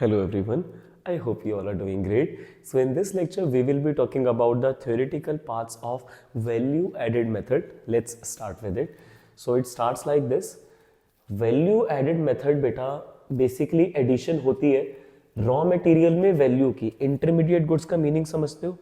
Hello everyone, I hope you all are doing great. So in this lecture we will be talking about the theoretical parts of value added method. Let's start with it. So it starts like this. Value added method बेटा basically addition होती है raw material में value की. Intermediate goods का meaning समझते हो?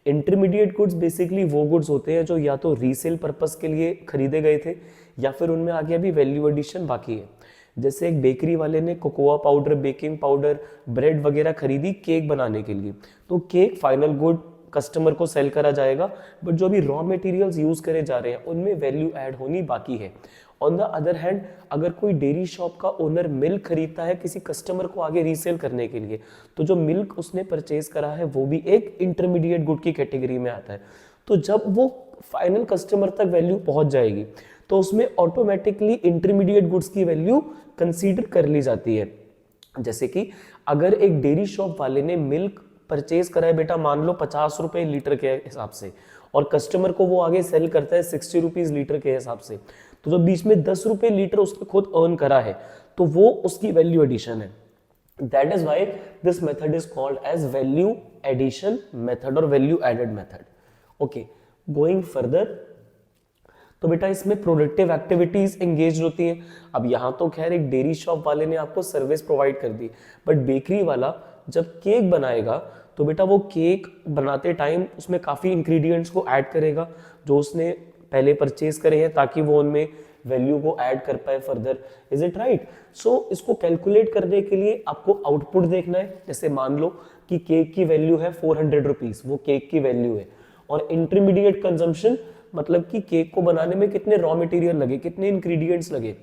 Intermediate goods basically वो goods होते हैं जो या तो रीसेल पर्पस के लिए खरीदे गए थे या फिर उनमें आगे अभी वैल्यू एडिशन बाकी है. जैसे एक बेकरी वाले ने cocoa powder, baking powder, bread वगैरह खरीदी केक बनाने के लिए, तो केक फाइनल गुड कस्टमर को सेल करा जाएगा, बट जो भी रॉ मटेरियल्स यूज करे जा रहे हैं उनमें वैल्यू ऐड होनी बाकी है. ऑन द अदर हैंड अगर कोई डेयरी शॉप का ओनर मिल्क खरीदता है किसी कस्टमर को आगे रीसेल करने के लिए, तो जो मिल्क उसने परचेज करा है वो भी एक इंटरमीडिएट गुड की कैटेगरी में आता है. तो जब वो फाइनल कस्टमर तक वैल्यू पहुंच जाएगी तो उसमें ऑटोमेटिकली इंटरमीडिएट गुड्स की वैल्यू कंसीडर कर ली जाती है. जैसे कि अगर एक डेयरी शॉप वाले ने मिल्क परचेज करा है बेटा मान लो 50 रुपए लीटर के हिसाब से, और कस्टमर को वो आगे सेल करता है 60 रुपीज लीटर के हिसाब से, तो जो बीच में 10 रुपए लीटर उसने खुद अर्न करा है तो वो उसकी वैल्यू एडिशन है. That is why this method is called as value addition method और value added method. Okay, going further, तो बेटा इसमें प्रोडक्टिव एक्टिविटीज एंगेज होती हैं. अब यहाँ तो खैर एक डेयरी शॉप वाले ने आपको सर्विस प्रोवाइड कर दी, बट बेकरी वाला जब केक बनाएगा तो बेटा वो केक बनाते टाइम उसमें काफ़ी इंग्रेडिएंट्स को ऐड करेगा जो उसने पहले परचेज करे हैं ताकि वो उनमें वैल्यू को ऐड कर पाए further. Is it right? So इसको कैलकुलेट करने के लिए आपको आउटपुट देखना है. जैसे मान लो कि केक की वैल्यू है 400 रुपीज, वो केक की वैल्यू है, और इंटरमीडिएट कंजम्पशन मतलब कि केक को बनाने में कितने रॉ मटेरियल लगे, कितने इंग्रेडिएंट्स लगे.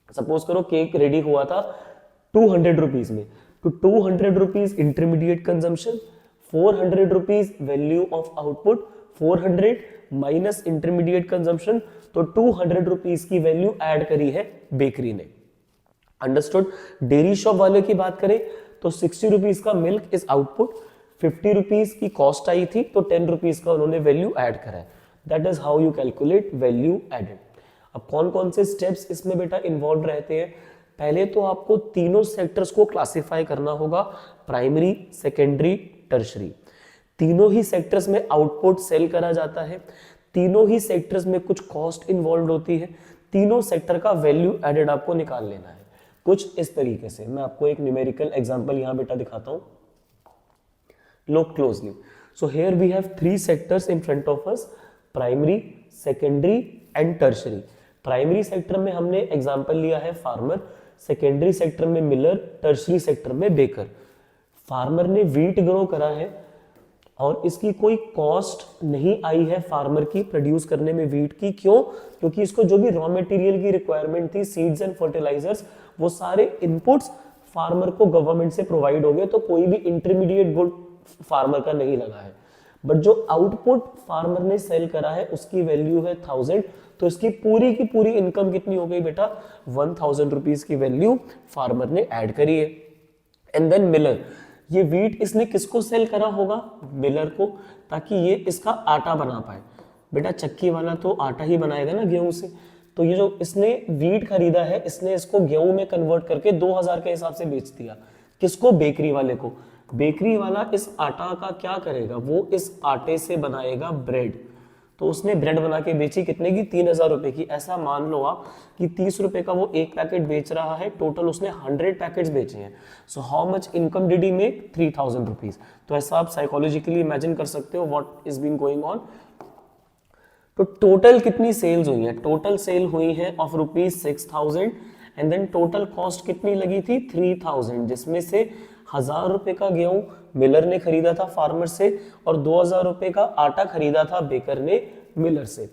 सपोज करो केक रेडी हुआ था 200 रुपीज में, तो 200 rupees intermediate consumption, 400 rupees value of output, 400 minus intermediate consumption, तो 200 रुपीज की वैल्यू ऐड करी है बेकरी ने. अंडरस्टूड? डेयरी शॉप वाले की बात करें तो 60 रुपीज का मिल्क इज आउटपुट, 50 रुपीज की कॉस्ट आई थी तो 10 रुपीज का उन्होंने वैल्यू ऐड करा है. That is how you calculate value added. अब कौन कौन से स्टेप्स इसमें बेटा इन्वॉल्व रहते हैं? पहले तो आपको तीनों सेक्टर्स को क्लासिफाई करना होगा, प्राइमरी, सेकेंडरी, टर्शरी. तीनों ही सेक्टर्स में आउटपुट सेल करा जाता है, तीनों ही सेक्टर्स में कुछ कॉस्ट इन्वॉल्व होती है, तीनों सेक्टर का वैल्यू एडेड आपको निकाल लेना है. कुछ इस तरीके से मैं आपको एक न्यूमेरिकल एग्जांपल यहां बेटा दिखाता हूं. Look closely. So here we have three sectors in front of us: primary, secondary and tertiary. Primary sector में हमने एग्जांपल लिया है फार्मर, सेकेंडरी सेक्टर में मिलर, टर्शरी सेक्टर में बेकर. फार्मर ने वीट ग्रो करा है और इसकी कोई कॉस्ट नहीं आई है फार्मर की प्रोड्यूस करने में वीट की. क्यों? क्योंकि इसको जो भी रॉ मटेरियल की रिक्वायरमेंट थी, सीड्स एंड फर्टिलाइजर्स, वो सारे इनपुट्स फार्मर को गवर्नमेंट से प्रोवाइड हो गए, तो कोई भी इंटरमीडिएट गुड फार्मर का नहीं लगा है. बट जो आउटपुट फार्मर ने सेल करा है उसकी वैल्यू है 1000, तो इसकी पूरी की पूरी इनकम कितनी हो गई बेटा? 1000 रुपीज की वैल्यू फार्मर ने ऐड करी है. एंड देन मिलर, ये वीट इसने किसको सेल करा होगा? मिलर को, ताकि ये इसका आटा बना पाए. बेटा चक्की वाला तो आटा ही बनाएगा ना गेहूं से, तो ये जो इसने वीट खरीदा है इसने इसको गेहूं में कन्वर्ट करके 2000 के हिसाब से बेच दिया. किसको? बेकरी वाले को. बेकरी वाला इस आटा का क्या करेगा? वो इस आटे से बनाएगा ब्रेड. तो उसने ब्रेड बना के बेची कितने की? 3000 रुपए की. ऐसा मान लो आप कि 30 रुपए का वो एक पैकेट बेच रहा है, टोटल उसने 100 पैकेट्स बेचे हैं. So how much income did he make? 3000 rupees. तो ऐसा आप साइकोलॉजिकली इमेजिन कर सकते हो what is been going on. तो टोटल कितनी सेल्स हुई है? टोटल सेल हुई है of rupees 6000, and then total cost कितनी लगी थी? 3000, जिसमें से 1000 रुपए का गेहूं मिलर ने खरीदा था फार्मर से और 2000 रुपए का आटा खरीदा था बेकर ने मिलर से.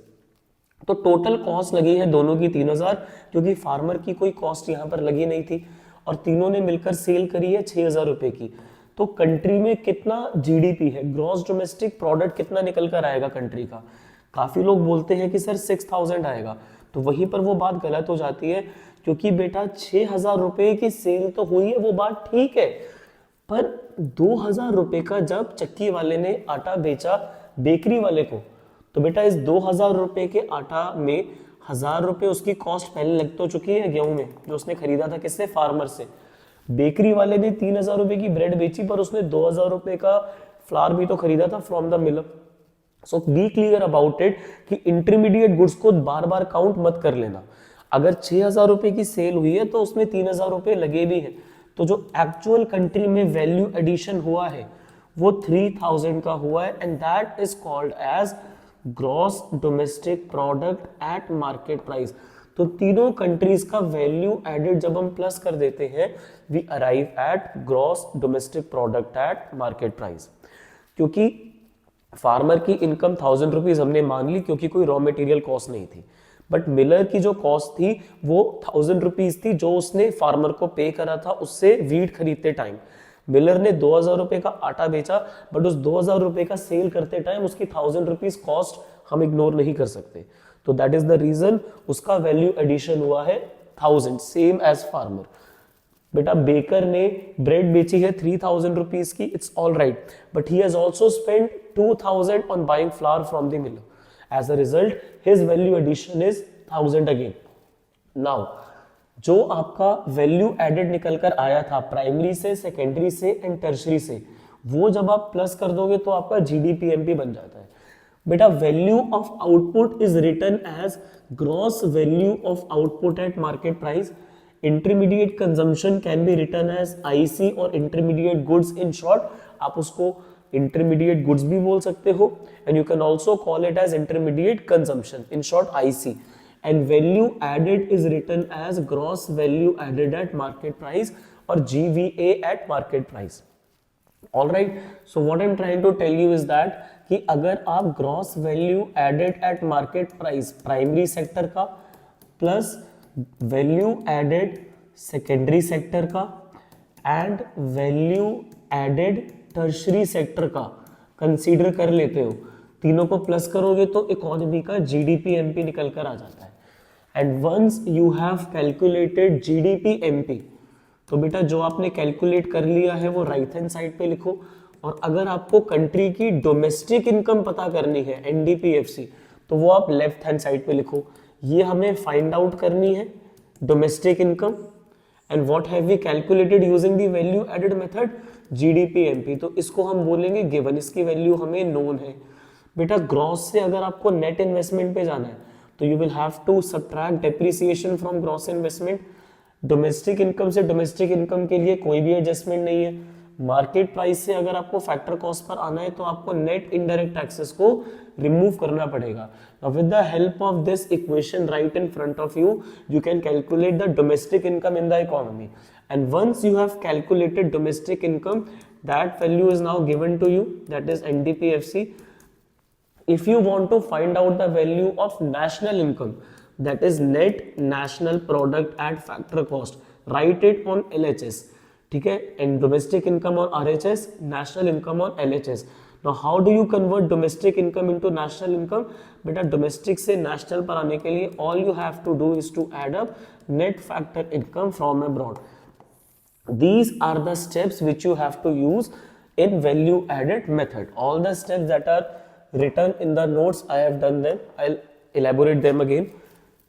तो टोटल कॉस्ट लगी है दोनों की 3000, क्योंकि फार्मर की कोई कॉस्ट यहां पर लगी नहीं थी, और तीनों ने मिलकर सेल करी है 6000 रुपए की. तो कंट्री में कितना जीडीपी है, ग्रॉस डोमेस्टिक प्रोडक्ट कितना निकल कर आएगा कंट्री का? काफी लोग बोलते हैं कि सर 6000 आएगा, तो वहीं पर वो बात गलत हो जाती है, क्योंकि बेटा 6000 रुपए की सेल तो हुई है, वो बात ठीक है, पर 2000 रुपए का जब चक्की वाले ने आटा बेचा बेकरी वाले को, तो बेटा इस 2000 रुपए के आटा में 1000 रुपए उसकी कॉस्ट पहले लग तो चुकी है गेहूं में, जो उसने खरीदा था किससे? फार्मर से. बेकरी वाले ने 3,000 रुपए की ब्रेड बेची पर उसने 2,000 रुपए का फ्लावर भी तो खरीदा था from the miller. So be clear about it कि इंटरमीडिएट गुड्स को बार बार काउंट मत कर लेना। अगर 6,000 रुपए की सेल हुई है तो उसमें 3,000 रुपए लगे भी हैं, तो जो एक्चुअल कंट्री में वैल्यू एडिशन हुआ है वो 3,000 का हुआ है, and that is called as gross domestic product at market price. तो तीनों कंट्रीज का वैल्यू एडेड जब हम प्लस कर देते हैं, we arrive at gross domestic product at market price. क्योंकि फार्मर की इनकम 1,000 रुपीज हमने मान ली क्योंकि कोई रॉ मटेरियल कॉस्ट नहीं थी, बट मिलर की जो कॉस्ट थी वो 1,000 रुपीज थी जो उसने फार्मर को पे करा था उससे वीट खरीदते टाइम। मिलर ने 2,000 रुपए का आटा बेचा, बट उस 2,000 रुपए का सेल करते टाइम उसकी 1,000 रुपीज कॉस्ट हम इग्नोर नहीं कर सकते। तो दैट इज द रीजन उसका वैल्यू एडिशन हुआ है 1,000, सेम एज फार्मर। बेटा बेकर ने ब्रेड बेची है 3,000 रुपीज की, it's all right, but he has also spend 2,000 on buying flower from the miller. As a result his value addition is 1,000 again. Now जो आपका value added निकल कर आया था प्राइमरी से, सेकेंडरी से एंड टर्शरी से, वो जब आप प्लस कर दोगे तो आपका जीडीपीएमपी बन जाता है। बेटा value of output is written as gross value of output at market price. Intermediate consumption can be written as IC और इंटरमीडिएट गुड्स। इन शॉर्ट आप उसको इंटरमीडिएट गुड्स भी बोल सकते हो, and you can also call it as intermediate consumption, in short IC. And value added is written as gross value added at market price or GVA at market price. All right. So what I'm trying to tell you is that कि अगर आप gross value added at market price primary sector का plus value added secondary sector का and value added tertiary sector का consider कर लेते हो, तीनों को प्लस करोगे तो इकोनॉमी का जीडीपीएमपी निकल कर आ जाता है। And once you have calculated GDPMP, तो बेटा जो आपने कैलकुलेट कर लिया है वो राइट हैंड साइड पे लिखो, और अगर आपको कंट्री की डोमेस्टिक इनकम पता करनी है एनडीपीएफसी, तो वो आप लेफ्ट हैंड साइड पे लिखो। ये हमें फाइंड आउट करनी है domestic income, and what have we calculated using the value added method, GDPMP. तो इसको हम बोलेंगे गिवन, इसकी वैल्यू हमें नोन है। बेटा ग्रॉस से अगर आपको नेट इन्वेस्टमेंट पे जाना है तो you will have to subtract depreciation from gross investment. Domestic income से डोमेस्टिक इनकम के लिए कोई भी एडजस्टमेंट नहीं है। मार्केट प्राइस से अगर आपको फैक्टर कॉस्ट पर आना है तो आपको नेट इनडायरेक्ट टैक्सेस को रिमूव करना पड़ेगा। With the help of this equation right in front of you, you can calculate the domestic income in the economy, and once you have calculated domestic income, that value is now given to you, that is NDPFC. If you want to find out the value of national income, that is net national product at factor cost, write it on LHS, ठीक है, and domestic income on RHS, national income on LHS. Now how do you convert domestic income into national income? बेटा domestic से national पर आने के लिए all you have to do is to add up net factor income from abroad. These are the steps which you have to use in value added method. All the steps that are written in the notes I have done them, I'll elaborate them again.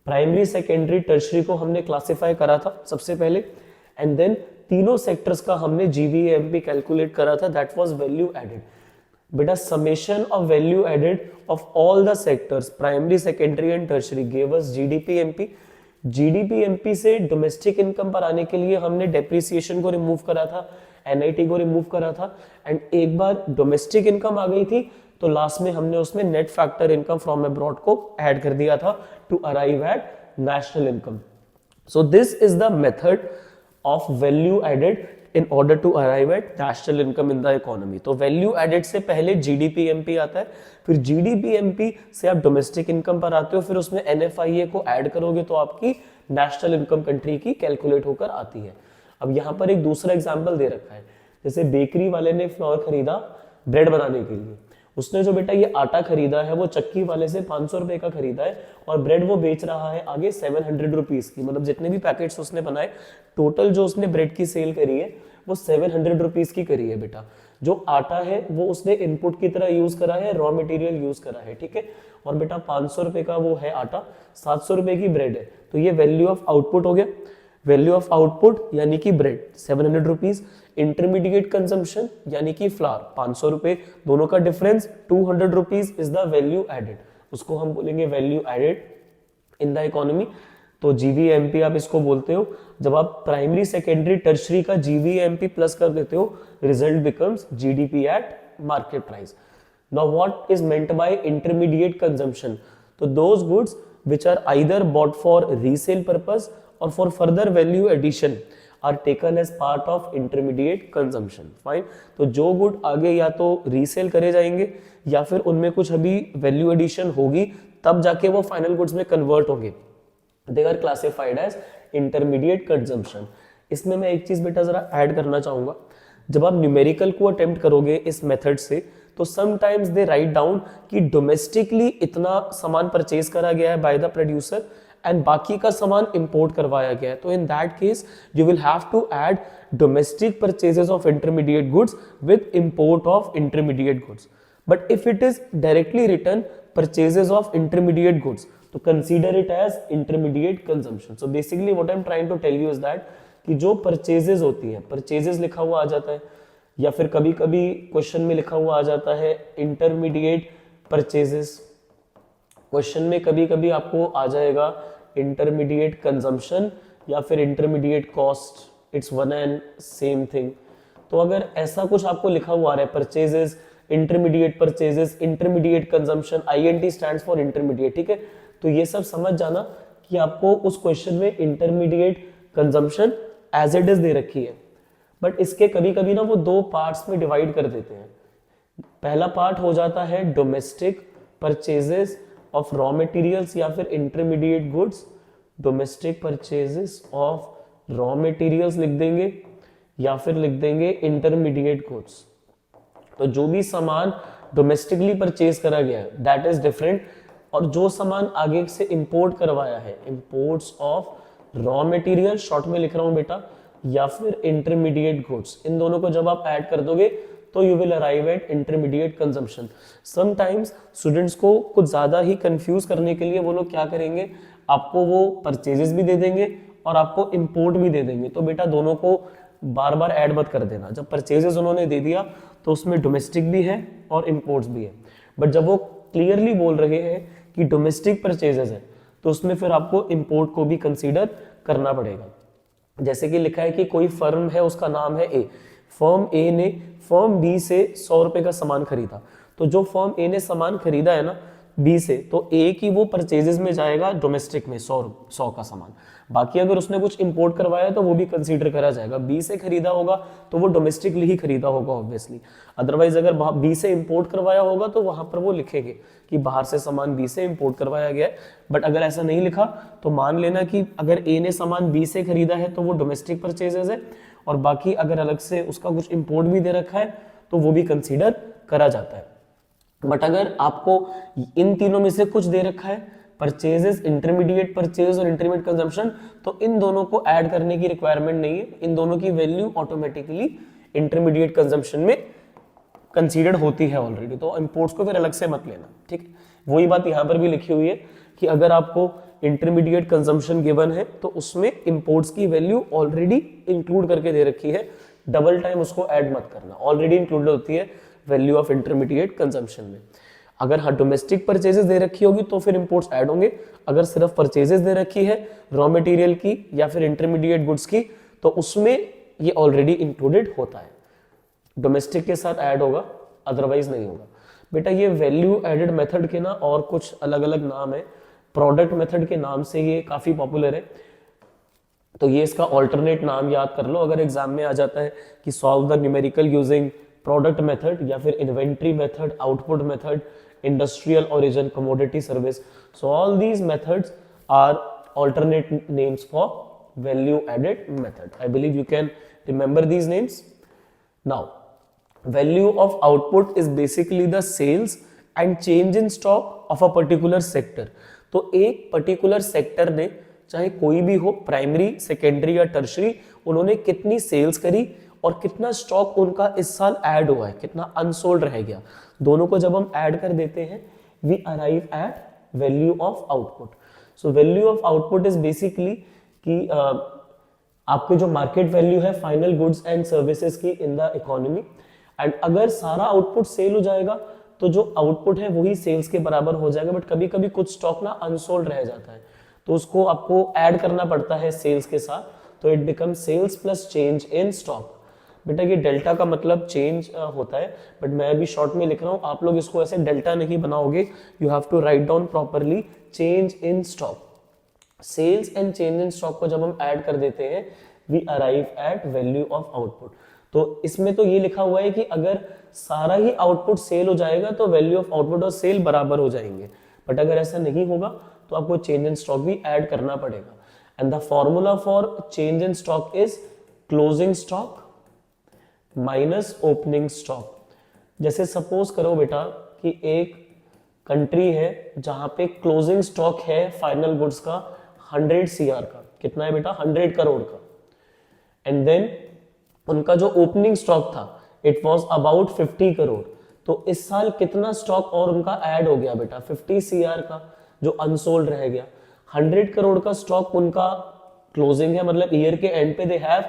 Primary, secondary, tertiary को हमने classify करा था सबसे पहले, and then तीनों sectors का हमने GVMP calculate करा था, दैट वाज वैल्यू एडेड। बेटा summation of value added of all the sectors primary, secondary and tertiary gave us GDPMP. GDPMP से डोमेस्टिक इनकम पर आने के लिए हमने डेप्रिसिएशन को रिमूव करा था, एनआईटी को रिमूव करा था, एंड एक बार डोमेस्टिक इनकम आ गई थी तो लास्ट में हमने उसमें net factor income from abroad को ऐड कर दिया था to arrive at national income. So this is the method of value added in order to arrive at national income in the economy. तो वैल्यू एडेड से पहले जीडीपीएमपी आता है, फिर जीडीपीएमपी से आप डोमेस्टिक इनकम पर आते हो, फिर उसमें एनएफआईए को ऐड करोगे तो आपकी नेशनल इनकम कंट्री की कैलकुलेट होकर आती है। अब यहाँ पर एक दूसरा एग्जाम्पल दे रखा है, जैसे बेकरी वाले ने फ्लोर खरीदा ब्रेड बनाने के लिए, उसने जो बेटा ये आटा खरीदा है वो चक्की वाले से 500 रुपए का खरीदा है, और ब्रेड वो बेच रहा है आगे 700 रुपीज की, मतलब जितने भी पैकेट्स उसने बनाए टोटल जो उसने ब्रेड की सेल करी है वो 700 रुपीज की करी है। बेटा जो आटा है वो उसने इनपुट की तरह यूज करा है, रॉ मटेरियल यूज करा है, ठीक है, और बेटा 500 रुपए का वो है आटा, 700 रुपए की ब्रेड है, तो ये वैल्यू ऑफ आउटपुट हो गया। वैल्यू ऑफ आउटपुट यानी कि ब्रेड 700 रुपीज, इंटरमीडिएट कंजम्पशन यानी कि फ्लावर 500 रुपए, दोनों का difference 200 rupees is the value added, उसको हम बोलेंगे value added in the economy. तो जीवीएमपी आप इसको बोलते हो। जब आप प्राइमरी सेकेंडरी टर्शरी का जीवीएमपी प्लस कर देते हो, result becomes GDP at market price. Now what is meant by intermediate consumption? तो those goods which are either bought for resale purpose or for further value addition are taken as part of intermediate consumption. Fine. तो जो good आगे या तो resale करे जाएंगे या फिर उनमें कुछ अभी वैल्यू एडिशन होगी तब जाके वो फाइनल गुड्स में कन्वर्ट होंगे, they are classified as intermediate consumption. इसमें मैं एक चीज बेटा जरा ऐड करना चाहूंगा, जब आप न्यूमेरिकल को अटेम्प्ट करोगे इस मेथड से तो समटाइम्स दे राइट डाउन कि डोमेस्टिकली इतना सामान परचेज करा गया है बाय द प्रोड्यूसर एंड बाकी का सामान इंपोर्ट करवाया गया है। तो in that case you will have to add domestic purchases of intermediate goods with import of intermediate goods. But if it is directly return purchases of intermediate goods तो consider it as intermediate consumption. So basically what I am trying to tell you is that कि जो purchases होती है, purchases लिखा हुआ आ जाता है या फिर कभी कभी क्वेश्चन में लिखा हुआ आ जाता है इंटरमीडिएट परचेजेस, क्वेश्चन में कभी कभी आपको आ जाएगा इंटरमीडिएट कंजम्पशन या फिर intermediate cost, it's one and same thing. तो अगर ऐसा कुछ आपको लिखा हुआ आ रहा है purchases, intermediate purchases, intermediate consumption, INT stands for intermediate, ठीक है। तो ये सब समझ जाना कि आपको उस क्वेश्चन में intermediate consumption as it is दे रखी है, बट इसके कभी कभी ना वो दो पार्ट्स में डिवाइड कर देते हैं। पहला पार्ट हो जाता है domestic purchases of raw materials या फिर intermediate goods, domestic purchases of raw materials लिख देंगे या फिर लिख देंगे इंटरमीडिएट गुड्स। तो जो भी सामान डोमेस्टिकली परचेज करा गया है दैट इज डिफरेंट, और जो सामान आगे से इंपोर्ट करवाया है, imports of raw material short में लिख रहा हूं बेटा, या फिर इंटरमीडिएट गुड्स, इन दोनों को जब आप ऐड कर दोगे तो you will arrive eight intermediate consumption. Sometimes students को कुछ ज्यादा ही कंफ्यूज करने के लिए वो लोग क्या करेंगे, आपको वो परचेजेस भी दे देंगे और आपको इंपोर्ट भी दे देंगे। तो बेटा दोनों को बार बार ऐड मत कर देना। जब परचेजेस उन्होंने दे दिया तो उसमें डोमेस्टिक भी है और इंपोर्ट्स भी है, बट जब वो क्लियरली बोल रहे हैं कि डोमेस्टिक परचेजेस है तो उसमें फिर आपको इंपोर्ट को भी कंसीडर करना पड़ेगा। जैसे कि लिखा है कि कोई फर्म है, उसका नाम है ए, फर्म ए ने फर्म बी से 100 रुपए का सामान खरीदा, तो जो फर्म ए ने सामान खरीदा है ना बी से, तो ए की वो परचेजेस में जाएगा डोमेस्टिक में 100 का सामान। बाकी अगर उसने कुछ इंपोर्ट करवाया तो वो भी कंसीडर करा जाएगा। बी से खरीदा होगा तो वो डोमेस्टिकली ही खरीदा होगा ऑब्वियसली, अदरवाइज अगर बी से इंपोर्ट करवाया होगा तो वहां पर वो लिखेंगे कि बाहर से सामान बी से इंपोर्ट करवाया गया है। बट अगर ऐसा नहीं लिखा तो मान लेना कि अगर ए ने सामान बी से खरीदा है तो वो डोमेस्टिक परचेजेस है, और बाकी अगर अलग से उसका कुछ इंपोर्ट भी दे रखा है तो वो भी कंसीडर करा जाता है। बट अगर आपको इन तीनों में से कुछ दे रखा है, परचेजेस, इंटरमीडिएट परचेज और इंटरमीडिएट कंजम्पशन, तो इन दोनों को ऐड करने की रिक्वायरमेंट नहीं है, इन दोनों की वैल्यू ऑटोमेटिकली इंटरमीडिएट कंजम्पशन में कंसीडर्ड होती है ऑलरेडी। तो इंपोर्ट्स को फिर अलग से मत लेना, ठीक है। वही बात यहाँ पर भी लिखी हुई है कि अगर आपको इंटरमीडिएट कंजम्पशन गिवन है तो उसमें इंपोर्ट्स की वैल्यू ऑलरेडी इंक्लूड करके दे रखी है, डबल टाइम उसको ऐड मत करना, ऑलरेडी इंक्लूडेड होती है वैल्यू ऑफ इंटरमीडिएट कंजम्पशन में। अगर हाँ डोमेस्टिक परचेजेस दे रखी होगी तो फिर इंपोर्ट्स ऐड होंगे, अगर सिर्फ परचेजेस दे रखी है रॉ मटेरियल की या फिर इंटरमीडिएट गुड्स की तो उसमें ये ऑलरेडी इंक्लूडेड होता है, डोमेस्टिक के साथ ऐड होगा, अदरवाइज नहीं होगा। बेटा ये वैल्यू एडेड मेथड के ना और कुछ अलग अलग नाम है, प्रोडक्ट मेथड के नाम से ये काफी पॉपुलर है, तो ये इसका ऑल्टरनेट नाम याद कर लो। अगर एग्जाम में आ जाता है कि solve the numerical using product method या फिर inventory method, output method, industrial origin, commodity service, so all these methods are alternate names for value added method. I believe you can remember these names. Now, value of output is basically the sales and change in stock of a particular sector. तो एक particular sector ने चाहे कोई भी हो, primary, secondary या tertiary, उन्होंने कितनी सेल्स करी और कितना स्टॉक उनका इस साल ऐड हुआ है, कितना अनसोल्ड रह गया, दोनों को जब हम ऐड कर देते हैं we arrive at value of output. So value of output is basically कि आपकी जो मार्केट वैल्यू है फाइनल गुड्स एंड सर्विसेज की इन द इकोनॉमी। एंड अगर सारा आउटपुट सेल हो जाएगा तो जो आउटपुट है वही सेल्स के बराबर हो जाएगा, बट कभी कभी कुछ स्टॉक ना अनसोल्ड रह जाता है तो उसको आपको ऐड करना पड़ता है सेल्स के साथ, तो it become sales plus change in stock. बेटा ये डेल्टा का मतलब चेंज होता है, बट मैं अभी शॉर्ट में लिख रहा हूँ, आप लोग इसको ऐसे डेल्टा नहीं बनाओगे, you have to write down properly change in stock. Sales and change in stock को जब हम ऐड कर देते हैं we arrive at value of output. तो इसमें तो ये लिखा हुआ है कि अगर सारा ही आउटपुट सेल हो जाएगा तो वैल्यू ऑफ आउटपुट और सेल बराबर हो जाएंगे, बट अगर ऐसा नहीं होगा तो आपको चेंज इन स्टॉक भी ऐड करना पड़ेगा। And the formula for change in stock is closing stock minus opening stock. जैसे सपोज करो बेटा कि एक कंट्री है जहां पे क्लोजिंग स्टॉक है फाइनल गुड्स का 100 CR का, कितना है बेटा 100 करोड़ का, एंड देन उनका जो ओपनिंग स्टॉक था इट वाज अबाउट 50 करोड़। तो इस साल कितना स्टॉक और उनका ऐड हो गया बेटा 50 CR का जो अनसोल्ड रह गया। 100 करोड़ का स्टॉक उनका क्लोजिंग है, मतलब ईयर के एंड पे they have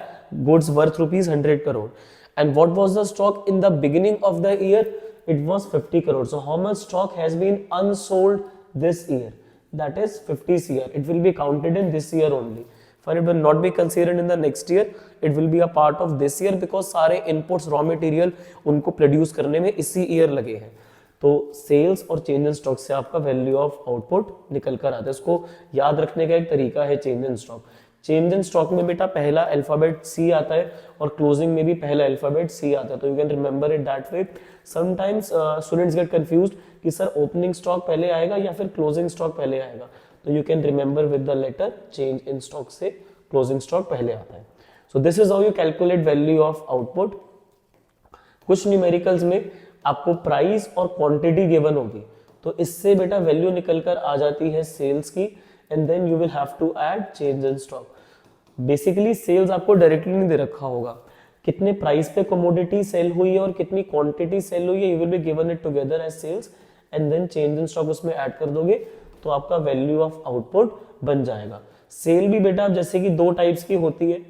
goods worth ₹100 crore, and what was the stock in the beginning of the year? It was 50 crore. So how much stock has been unsold this year? That is 50 CR. It will be counted in this year only. For it will not be considered in the next year. It will be a part of this year because सारे inputs raw material उनको produce करने में इसी year लगे हैं। तो sales और change in stock से आपका वैल्यू ऑफ आउटपुट निकल कर आता है। इसको याद रखने का एक तरीका है change in stock. Change in stock में बेटा पहला अल्फाबेट सी आता है और क्लोजिंग में भी पहला अल्फाबेट सी आता है, तो you can remember it that way. Sometimes students get confused कि सर ओपनिंग स्टॉक पहले आएगा या फिर क्लोजिंग स्टॉक पहले आएगा, तो you can remember with the letter change in stock से क्लोजिंग स्टॉक पहले आता है। So this is how you calculate value of output. कुछ न्यूमेरिकल्स में आपको प्राइस और क्वांटिटी गिवन होगी, तो इससे बेटा वैल्यू निकलकर आ जाती है सेल्स की, and then you will have to add change in stock. Basically sales आपको डायरेक्टली नहीं दे रखा होगा, कितने प्राइस पे कमोडिटी सेल हुई है और कितनी क्वांटिटी सेल हुई है, you will be given it together as sales and then change in stock उसमें ऐड कर दोगे तो आपका वैल्यू ऑफ आउटपुट बन जाएगा। सेल भी बेटा जैसे कि दो टाइप्स की होती है,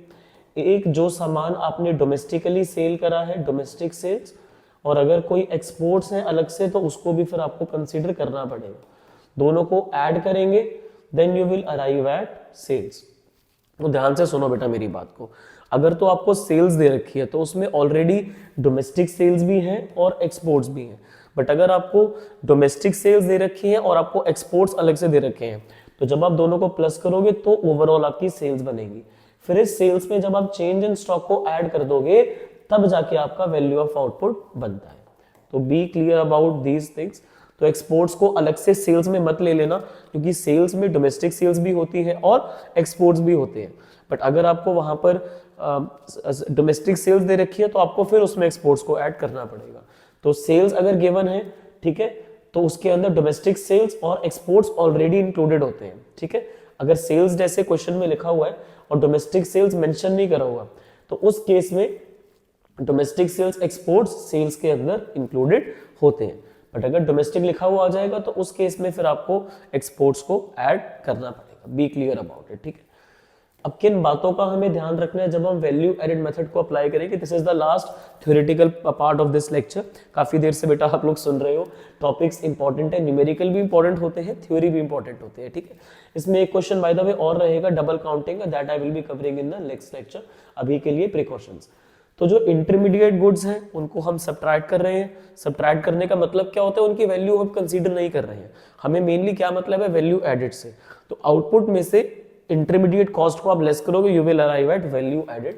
एक जो सामान आपने डोमेस्टिकली सेल करा है डोमेस्टिक सेल्स, और अगर कोई एक्सपोर्ट्स हैं अलग से तो उसको भी फिर आपको कंसीडर करना पड़ेगा। दोनों को ऐड करेंगे then you will arrive at sales. तो ध्यान से सुनो बेटा मेरी बात को, अगर तो आपको सेल्स दे रखी है तो उसमें ऑलरेडी डोमेस्टिक सेल्स भी हैं और एक्सपोर्ट्स भी हैं, बट अगर आपको डोमेस्टिक सेल्स दे रखी है और आपको एक्सपोर्ट्स अलग से दे रखे हैं तो जब आप दोनों को प्लस करोगे तो ओवरऑल आपकी सेल्स बनेगी। फिर इस सेल्स में जब आप चेंज इन स्टॉक को ऐड कर दोगे तब जाके आपका वैल्यू ऑफ आउटपुट बनता है। तो be clear about these things. तो एक्सपोर्ट्स को अलग से सेल्स में मत ले लेना, क्योंकि सेल्स में डोमेस्टिक सेल्स भी होती है और एक्सपोर्ट्स भी होते हैं, बट अगर आपको वहां पर डोमेस्टिक सेल्स दे रखी है तो आपको फिर उसमें एक्सपोर्ट्स को ऐड करना पड़ेगा। तो सेल्स अगर गिवन है, ठीक है, तो उसके अंदर डोमेस्टिक सेल्स और एक्सपोर्ट्स ऑलरेडी इंक्लूडेड होते हैं, ठीक है। अगर सेल्स जैसे क्वेश्चन में लिखा हुआ है और डोमेस्टिक सेल्स मेंशन नहीं करा हुआ तो उस केस में डोमेस्टिक सेल्स एक्सपोर्ट्स सेल्स के अंदर इंक्लूडेड होते हैं, बट अगर डोमेस्टिक लिखा हुआ आ जाएगा तो उस केस में फिर आपको एक्सपोर्ट्स को ऐड करना पड़ेगा। बी क्लियर अबाउट इट, ठीक है। अब किन बातों का हमें ध्यान रखना है जब हम वैल्यू एडेड मेथड को अप्लाई करेंगे। This is the last theoretical part of this lecture. काफी देर से बेटा आप लोग सुन रहे हो, टॉपिक्स इंपॉर्टेंट है, न्यूमेरिकल भी इंपॉर्टेंट होते हैं, थ्योरी भी इंपॉर्टेंट होते हैं, ठीक है। इसमें एक क्वेश्चन बाय द वे और रहेगा double counting, that I will be covering in the next lecture. अभी के लिए प्रिकॉशंस। तो जो इंटरमीडिएट गुड्स हैं उनको हम सब्ट्रैक्ट कर रहे हैं। सब्ट्रैक्ट करने का मतलब क्या होता है, उनकी वैल्यू हम कंसीडर नहीं कर रहे हैं। हमें मेनली क्या मतलब है, वैल्यू एडेड से। तो आउटपुट में से इंटरमीडिएट कॉस्ट को आप लेस करोगे, you will arrive at value added.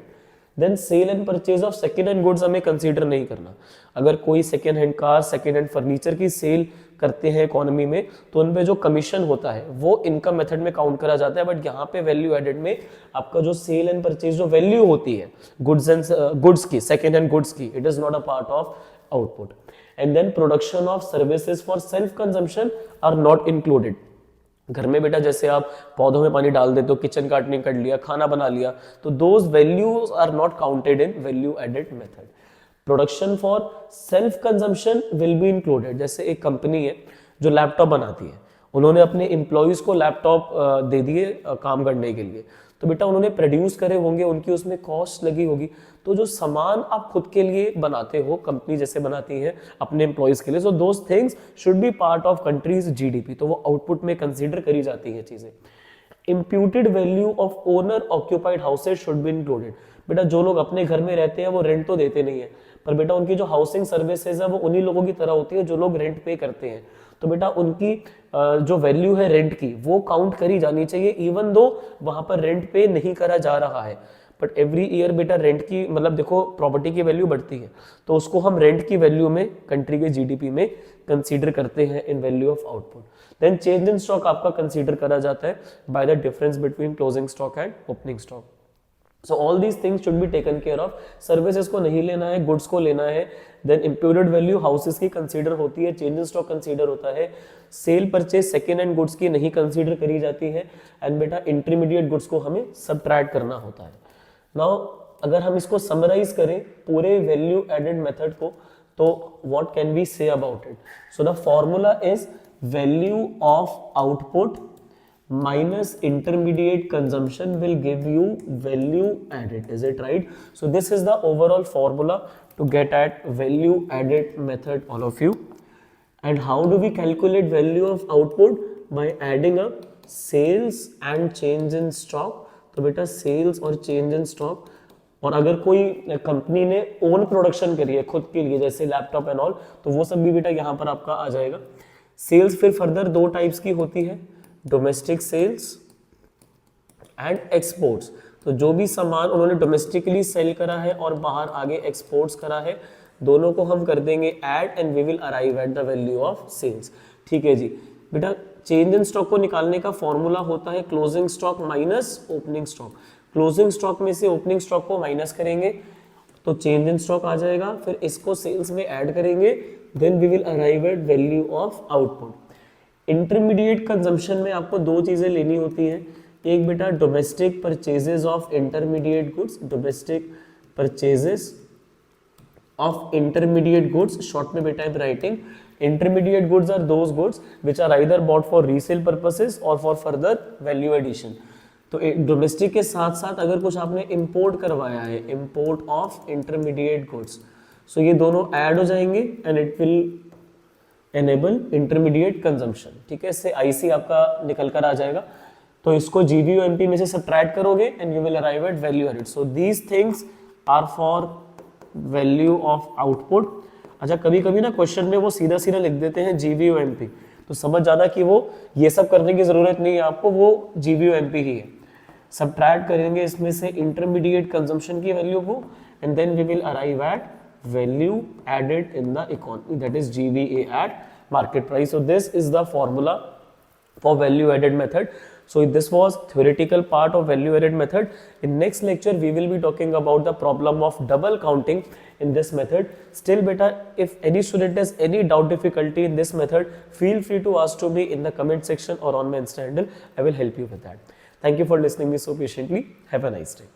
Then sale and purchase of second hand goods हमें कंसीडर नहीं करना। अगर कोई second hand car, second hand furniture की सेल करते हैं इकोनॉमी में तो उन पे जो कमीशन होता है वो इनकम मेथड में काउंट करा जाता है, बट यहाँ पे वैल्यू एडेड में आपका जो सेल एंड परचेज जो वैल्यू होती है गुड्स की, सेकेंड हैंड गुड्स की, it is not a part of output. And then production of services for self consumption are not included. घर में बेटा जैसे आप पौधों में पानी डाल देते हो, किचन गार्डनिंग कर लिया, खाना बना लिया, तो those values are not counted in value added method. Production for self consumption will be included. जैसे एक कंपनी है जो लैपटॉप बनाती है, उन्होंने अपने एम्प्लॉइज को लैपटॉप दे दिए काम करने के लिए, तो बेटा उन्होंने प्रोड्यूस करे होंगे, उनकी उसमें कॉस्ट लगी होगी। तो जो सामान आप खुद के लिए बनाते हो, कंपनी जैसे बनाती है अपने एम्प्लॉयज के लिए, so those things should B part of countries GDP, तो वो आउटपुट में कंसीडर करी जाती है चीजें। Imputed value of owner occupied houses should be included. बेटा जो लोग अपने घर में रहते हैं वो रेंट तो देते नहीं है, पर बेटा उनकी जो हाउसिंग सर्विसेज है वो उन्हीं लोगों की तरह होती है जो लोग रेंट पे करते हैं। तो बेटा उनकी जो वैल्यू है रेंट की वो काउंट करी जानी चाहिए, इवन दो वहां पर रेंट पे नहीं करा जा रहा है। बट एवरी ईयर बेटा रेंट की मतलब देखो प्रॉपर्टी की वैल्यू बढ़ती है, तो उसको हम रेंट की वैल्यू में कंट्री के जीडीपी में कंसीडर करते हैं in value of output. Then change in stock आपका कंसीडर करा जाता है by the difference between closing stock and opening stock. So all these things should be taken care of. Services को नहीं लेना है, गुड्स को लेना है। देन इम्प्यूटेड वैल्यू हाउसेस की कंसीडर होती है, चेंज इन स्टॉक कंसीडर होता है, sale purchase second hand goods की नहीं कंसीडर करी जाती है, एंड बेटा इंटरमीडिएट गुड्स को हमें सबट्रैक्ट करना होता है। नाउ अगर हम इसको समराइज करें पूरे वैल्यू एडेड मेथड को, तो what can we say about it? So the formula is value of output minus intermediate consumption will give you value added. Is it right? So this is the overall formula to get at value added method, all of you. And how do we calculate value of output? By adding up sales and change in stock. तो बेटा sales और change in stock, और अगर कोई company ने own production करी है खुद के लिए जैसे लैपटॉप एंड ऑल, तो वो सब भी बेटा यहाँ पर आपका आ जाएगा। सेल्स फिर फर्दर दो टाइप्स की होती है, डोमेस्टिक सेल्स एंड एक्सपोर्ट्स। तो जो भी सामान उन्होंने डोमेस्टिकली सेल करा है और बाहर आगे एक्सपोर्ट्स करा है, दोनों को हम कर देंगे add and we will arrive at the value of sales. ठीक है जी बेटा, चेंज इन स्टॉक को निकालने का फॉर्मूला होता है closing stock minus opening stock. Closing stock में से ओपनिंग स्टॉक को माइनस करेंगे तो चेंज इन स्टॉक आ जाएगा, फिर इसको सेल्स में ऐड करेंगे, then we will arrive at value of output. Intermediate consumption में आपको दो चीजें लेनी होती हैं, एक बेटा domestic purchases of intermediate goods, domestic purchases of intermediate goods, short में बेटा I am writing intermediate goods are those goods which are either bought for resale purposes और फॉर फर्दर वैल्यू एडिशन। तो डोमेस्टिक के साथ साथ अगर कुछ आपने इंपोर्ट करवाया है, इंपोर्ट ऑफ इंटरमीडिएट गुड्स, सो ये दोनों ऐड हो जाएंगे and it will enable intermediate consumption. ठीक है, इससे आईसी आपका निकल कर आ जाएगा, तो इसको जीवीओएमपी में से सब्ट्रैक्ट करोगे and you will arrive at value added. So these things are for value of output. अच्छा कभी कभी ना क्वेश्चन में वो सीधा सीधा लिख देते हैं जीवीओएमपी, तो समझ जाना कि वो ये सब करने की जरूरत नहीं है आपको, वो जीवीओएमपी ही है। सब्ट्रैक्ट करेंगे इसमें से इंटरमीडिएट कंजम्पशन की वैल्यू को and then we will arrive at value added in the economy, that is GVA at market price. So this is the formula for value added method. So this was theoretical part of value added method. In next lecture we will be talking about the problem of double counting in this method. Still beta, if any student has any doubt difficulty in this method, feel free to ask to me in the comment section or on my Insta handle. I will help you with that. Thank you for listening me so patiently. Have a nice day.